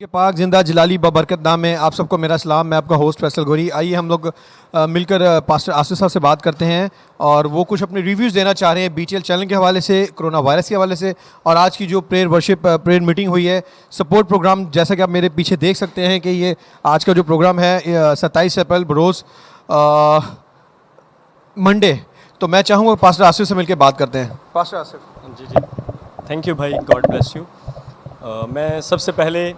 کہ پاک زندہ جلالی ببرکت نام میں آپ سب کو میرا سلام. میں آپ کا ہوسٹ فیصل گوری. آئیے ہم لوگ مل کر پاسٹر آصف صاحب سے بات کرتے ہیں اور وہ کچھ اپنے ریویوز دینا چاہ رہے ہیں BTL چینل کے حوالے سے, کرونا وائرس کے حوالے سے, اور آج کی جو پریئر ورشپ پریئر میٹنگ ہوئی ہے, سپورٹ پروگرام. جیسا کہ آپ میرے پیچھے دیکھ سکتے ہیں کہ یہ آج کا جو پروگرام ہے 27 اپریل بروز منڈے. تو میں چاہوں گا پاسٹر آصف سے مل کے بات کرتے ہیں. پاسٹر آصف. جی تھینک یو بھائی, گاڈ بلیس یو. میں سب سے پہلے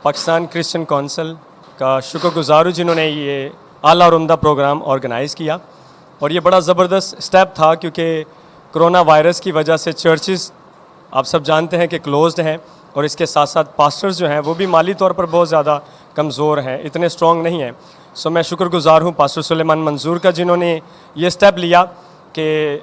پاکستان کرسچن کونسل کا شکر گزار ہوں جنہوں نے یہ اعلیٰ اور عمدہ پروگرام آرگنائز کیا, اور یہ بڑا زبردست اسٹیپ تھا کیونکہ کرونا وائرس کی وجہ سے چرچز آپ سب جانتے ہیں کہ کلوزڈ ہیں, اور اس کے ساتھ ساتھ پاسٹرز جو ہیں وہ بھی مالی طور پر بہت زیادہ کمزور ہیں, اتنے اسٹرانگ نہیں ہیں. سو میں شکر گزار ہوں پاسٹر سلیمان منظور کا جنہوں نے یہ اسٹیپ لیا کہ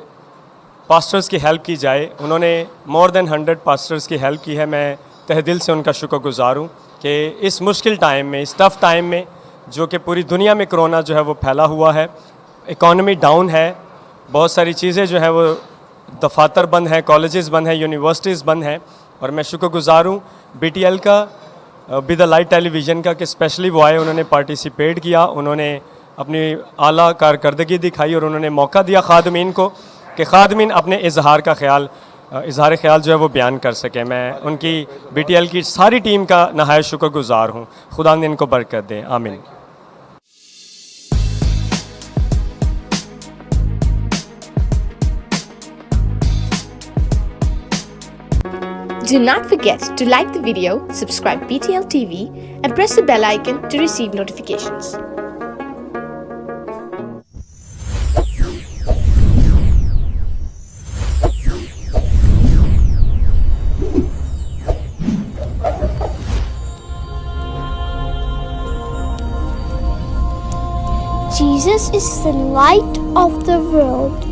پاسٹرز کی ہیلپ کی جائے. انہوں نے مور دین 100 پاسٹرز کی ہیلپ کی ہے. میں تہ دل سے ان کا شکر گزار ہوں کہ اس مشکل ٹائم میں, اس ٹف ٹائم میں جو کہ پوری دنیا میں کرونا جو ہے وہ پھیلا ہوا ہے, اکانومی ڈاؤن ہے, بہت ساری چیزیں جو ہیں وہ دفاتر بند ہیں, کالجز بند ہیں, یونیورسٹیز بند ہیں, اور میں شکر گزار ہوں BTL کا, بی دا لائٹ ٹیلی ویژن کا, کہ اسپیشلی وہ آئے, انہوں نے پارٹیسپیٹ کیا, انہوں نے اپنی اعلیٰ کارکردگی دکھائی, اور انہوں نے موقع دیا خادمین کو کہ خادمین اپنے اظہار خیال جو ہے وہ بیان کر سکیں. میں ان کی BTL کی ساری ٹیم کا نہایت شکر گزار ہوں. خدا نے ان کو برکت دے, آمین. Do not forget to like the video, subscribe BTL TV, and press the bell icon to receive notifications. Jesus is the light of the world.